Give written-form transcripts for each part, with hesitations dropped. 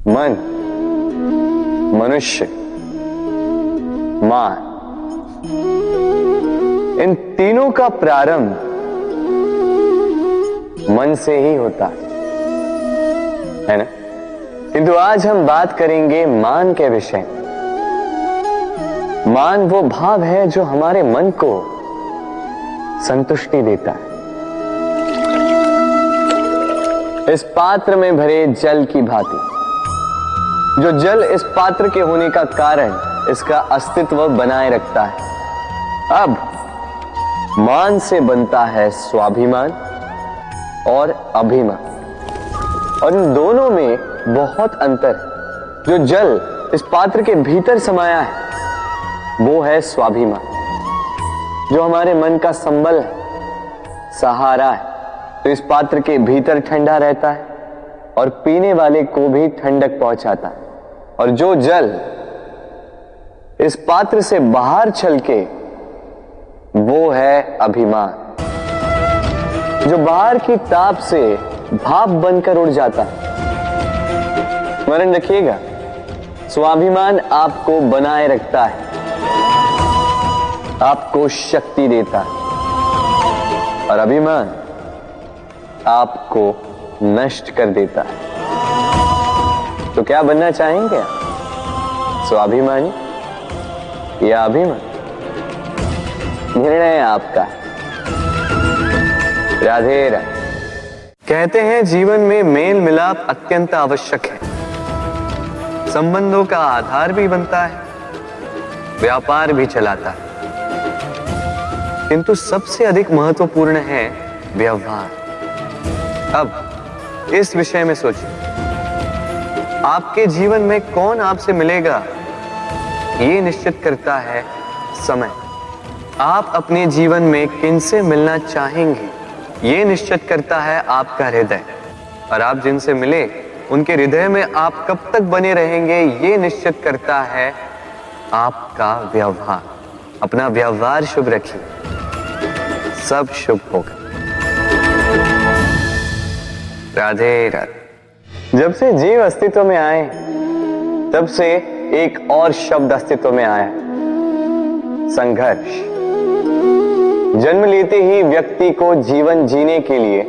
मन, मनुष्य, मान, इन तीनों का प्रारंभ मन से ही होता है ना। किंतु आज हम बात करेंगे मान के विषय में। मान वो भाव है जो हमारे मन को संतुष्टि देता है। इस पात्र में भरे जल की भांति, जो जल इस पात्र के होने का कारण इसका अस्तित्व बनाए रखता है। अब मान से बनता है स्वाभिमान और अभिमान, और इन दोनों में बहुत अंतर है। जो जल इस पात्र के भीतर समाया है वो है स्वाभिमान, जो हमारे मन का संबल है, सहारा है। तो इस पात्र के भीतर ठंडा रहता है और पीने वाले को भी ठंडक पहुंचाता है। और जो जल इस पात्र से बाहर छलके वो है अभिमान, जो बाहर की ताप से भाप बनकर उड़ जाता है। स्मरण रखिएगा, स्वाभिमान आपको बनाए रखता है, आपको शक्ति देता है, और अभिमान आपको नष्ट कर देता है। तो क्या बनना चाहेंगे आप, स्वाभिमानी या अभिमानी? निर्णय आपका। राधे राधे। कहते हैं जीवन में मेल मिलाप अत्यंत आवश्यक है, संबंधों का आधार भी बनता है, व्यापार भी चलाता है, किंतु सबसे अधिक महत्वपूर्ण है व्यवहार। अब इस विषय में सोचिए, आपके जीवन में कौन आपसे मिलेगा ये निश्चित करता है समय। आप अपने जीवन में किनसे मिलना चाहेंगे ये निश्चित करता है आपका हृदय, और आप जिनसे मिले उनके हृदय में आप कब तक बने रहेंगे ये निश्चित करता है आपका व्यवहार। अपना व्यवहार शुभ रखिए, सब शुभ होगा। राधे राधे। जब से जीव अस्तित्व में आए तब से एक और शब्द अस्तित्व में आया, संघर्ष। जन्म लेते ही व्यक्ति को जीवन जीने के लिए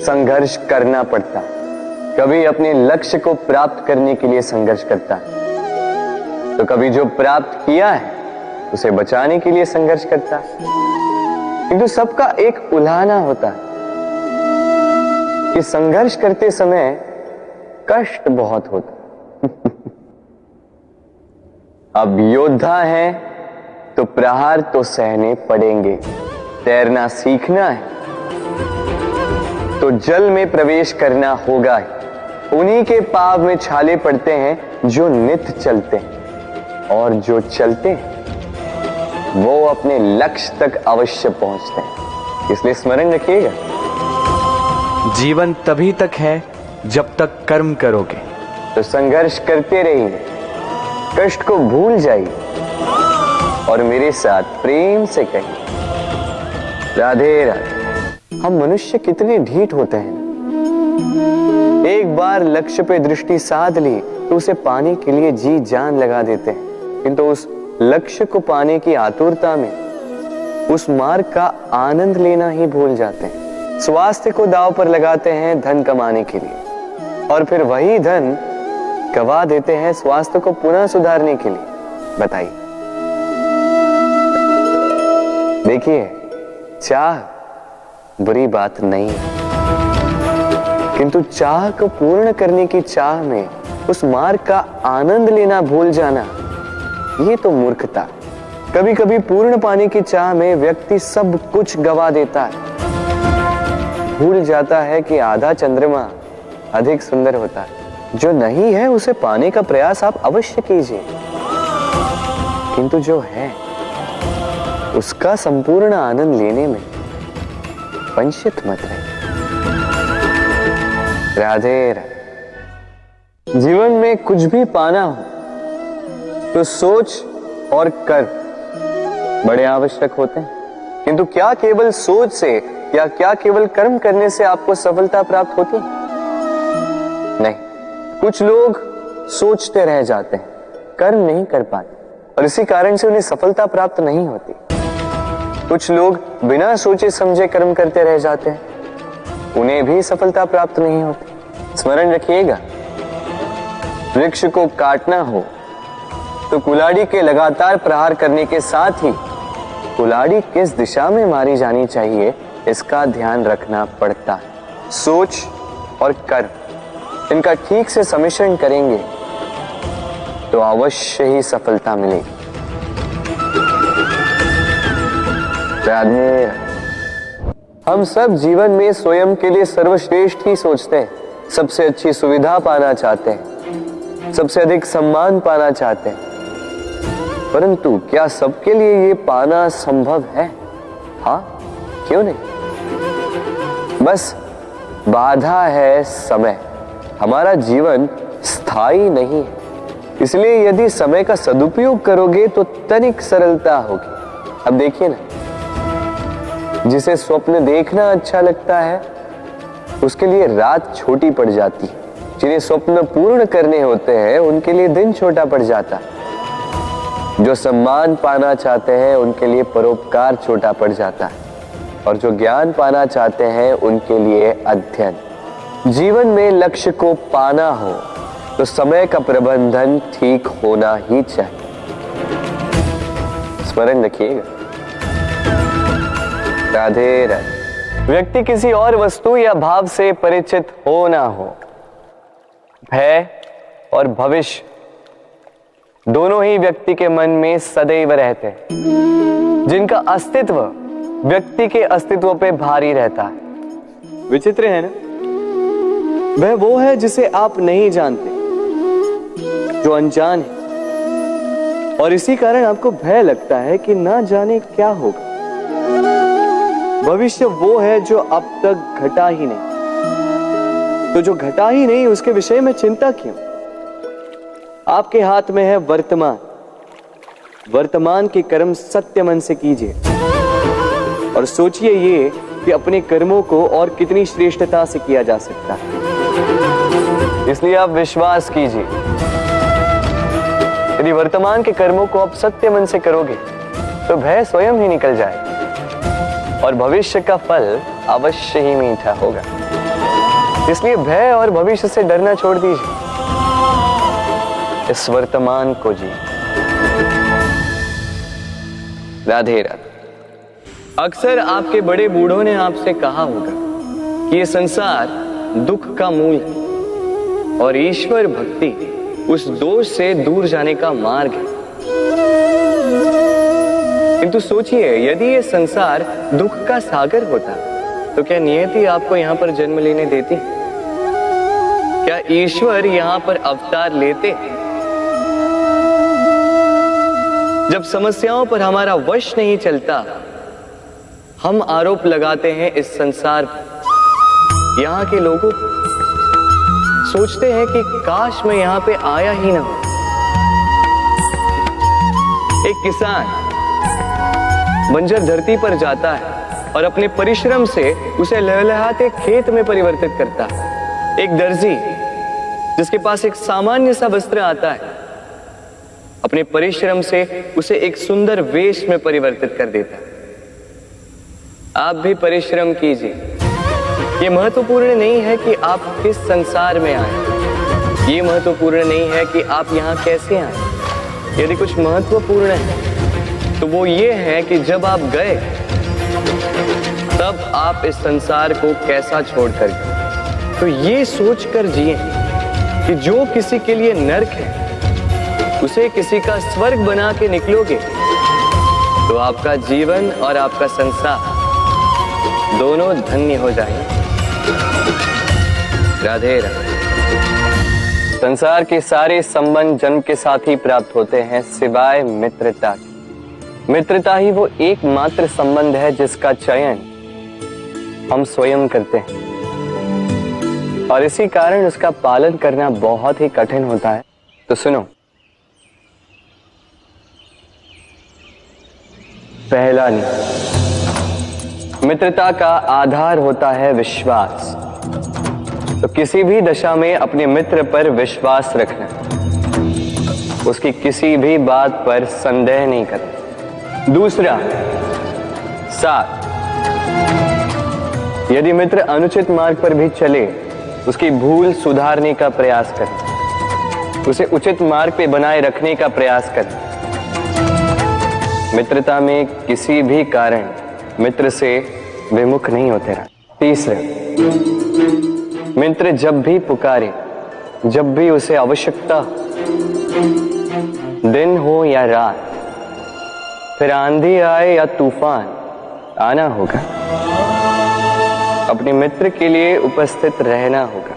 संघर्ष करना पड़ता है। कभी अपने लक्ष्य को प्राप्त करने के लिए संघर्ष करता है, तो कभी जो प्राप्त किया है उसे बचाने के लिए संघर्ष करता है। किंतु सबका एक उल्हाना होता है कि संघर्ष करते समय कष्ट बहुत होता है। अब योद्धा है तो प्रहार तो सहने पड़ेंगे। तैरना सीखना है तो जल में प्रवेश करना होगा ही। उन्हीं के पाव में छाले पड़ते हैं जो नित चलते हैं, और जो चलते हैं वो अपने लक्ष्य तक अवश्य पहुंचते हैं। इसलिए स्मरण रखिएगा, जीवन तभी तक है जब तक कर्म करोगे। तो संघर्ष करते रहिए, कष्ट को भूल जाइए और मेरे साथ प्रेम से कहिए राधे राधे। हम मनुष्य कितने ढीठ होते हैं। एक बार लक्ष्य पे दृष्टि साध ली तो उसे पाने के लिए जी जान लगा देते हैं, किंतु उस लक्ष्य को पाने की आतुरता में उस मार्ग का आनंद लेना ही भूल जाते हैं। स्वास्थ्य को दांव पर लगाते हैं धन कमाने के लिए, और फिर वही धन गवा देते हैं स्वास्थ्य को पुनः सुधारने के लिए। बताइए। देखिए, चाह बुरी बात नहीं है, किंतु चाह को पूर्ण करने की चाह में उस मार्ग का आनंद लेना भूल जाना, ये तो मूर्खता। कभी कभी पूर्ण पाने की चाह में व्यक्ति सब कुछ गवा देता है, भूल जाता है कि आधा चंद्रमा अधिक सुंदर होता है। जो नहीं है उसे पाने का प्रयास आप अवश्य कीजिए, किंतु जो है उसका संपूर्ण आनंद लेने में वंचित मत रहे। राधे राधे। जीवन में कुछ भी पाना हो तो सोच और कर्म बड़े आवश्यक होते हैं, किंतु क्या केवल सोच से या क्या केवल कर्म करने से आपको सफलता प्राप्त होती है? नहीं। कुछ लोग सोचते रह जाते हैं, कर्म नहीं कर पाते और इसी कारण से उन्हें सफलता प्राप्त नहीं होती। कुछ लोग बिना सोचे समझे कर्म करते रह जाते हैं, उन्हें भी सफलता प्राप्त नहीं होती। स्मरण रखिएगा, वृक्ष को काटना हो तो कुल्हाड़ी के लगातार प्रहार करने के साथ ही कुल्हाड़ी किस दिशा में मारी जानी चाहिए इसका ध्यान रखना पड़ता है। सोच और कर्म इनका ठीक से सम्मिश्रण करेंगे तो अवश्य ही सफलता मिलेगी। राधे। हम सब जीवन में स्वयं के लिए सर्वश्रेष्ठ ही सोचते हैं, सबसे अच्छी सुविधा पाना चाहते हैं, सबसे अधिक सम्मान पाना चाहते हैं, परंतु क्या सबके लिए ये पाना संभव है? हाँ, क्यों नहीं? बस बाधा है समय। हमारा जीवन स्थायी नहीं है, इसलिए यदि समय का सदुपयोग करोगे तो तनिक सरलता होगी। अब देखिए ना, जिसे स्वप्न देखना अच्छा लगता है उसके लिए रात छोटी पड़ जाती है, जिन्हें स्वप्न पूर्ण करने होते हैं उनके लिए दिन छोटा पड़ जाता है, जो सम्मान पाना चाहते हैं उनके लिए परोपकार छोटा पड़ जाता है और जो ज्ञान पाना चाहते हैं उनके लिए अध्ययन। जीवन में लक्ष्य को पाना हो तो समय का प्रबंधन ठीक होना ही चाहिए। स्मरण रखिएगा। राधे राधे। व्यक्ति किसी और वस्तु या भाव से परिचित हो ना हो, भय और भविष्य दोनों ही व्यक्ति के मन में सदैव रहते हैं, जिनका अस्तित्व व्यक्ति के अस्तित्व पे भारी रहता है। विचित्र है ना? वह वो है जिसे आप नहीं जानते, जो अनजान है, और इसी कारण आपको भय लगता है कि ना जाने क्या होगा। भविष्य वो है जो अब तक घटा ही नहीं, तो जो घटा ही नहीं उसके विषय में चिंता क्यों? आपके हाथ में है वर्तमान। वर्तमान के कर्म सत्य मन से कीजिए और सोचिए ये कि अपने कर्मों को और कितनी श्रेष्ठता से किया जा सकता है। इसलिए आप विश्वास कीजिए, यदि वर्तमान के कर्मों को आप सत्य मन से करोगे तो भय स्वयं ही निकल जाएगा और भविष्य का फल अवश्य ही मीठा होगा। इसलिए भय और भविष्य से डरना छोड़ दीजिए, इस वर्तमान को जी। राधे राधे। अक्सर आपके बड़े बूढ़ों ने आपसे कहा होगा कि ये संसार दुख का मूल है और ईश्वर भक्ति उस दोष से दूर जाने का मार्ग है। किंतु सोचिए, यदि ये संसार दुख का सागर होता तो क्या नियति आपको यहां पर जन्म लेने देती? क्या ईश्वर यहां पर अवतार लेते? जब समस्याओं पर हमारा वश नहीं चलता, हम आरोप लगाते हैं इस संसार पर। यहां के लोगों सोचते हैं कि काश मैं यहां पे आया ही ना हो। एक किसान बंजर धरती पर जाता है और अपने परिश्रम से उसे लहलहाते खेत में परिवर्तित करता है। एक दर्जी जिसके पास एक सामान्य सा वस्त्र आता है, अपने परिश्रम से उसे एक सुंदर वेश में परिवर्तित कर देता है। आप भी परिश्रम कीजिए। ये महत्वपूर्ण नहीं है कि आप किस संसार में आए, ये महत्वपूर्ण नहीं है कि आप यहाँ कैसे आए। यदि कुछ महत्वपूर्ण है तो वो ये है कि जब आप गए तब आप इस संसार को कैसा छोड़कर गए। तो ये सोचकर जिए कि जो किसी के लिए नरक है उसे किसी का स्वर्ग बना के निकलोगे तो आपका जीवन और आपका संसार दोनों धन्य हो जाएंगे। राधे राधे। संसार के सारे संबंध जन्म के साथ ही प्राप्त होते हैं सिवाय मित्रता के। मित्रता ही वो एकमात्र संबंध है जिसका चयन हम स्वयं करते हैं और इसी कारण उसका पालन करना बहुत ही कठिन होता है। तो सुनो, पहला नियम, मित्रता का आधार होता है विश्वास। तो किसी भी दशा में अपने मित्र पर विश्वास रखना, उसकी किसी भी बात पर संदेह नहीं करना। दूसरा, 7, यदि मित्र अनुचित मार्ग पर भी चले, उसकी भूल सुधारने का प्रयास करें, उसे उचित मार्ग पे बनाए रखने का प्रयास करें। मित्रता में किसी भी कारण मित्र से विमुख नहीं होते रहना। तीसरा, मित्र जब भी पुकारे, जब भी उसे आवश्यकता, दिन हो या रात, फिर आंधी आए या तूफान, आना होगा, अपने मित्र के लिए उपस्थित रहना होगा।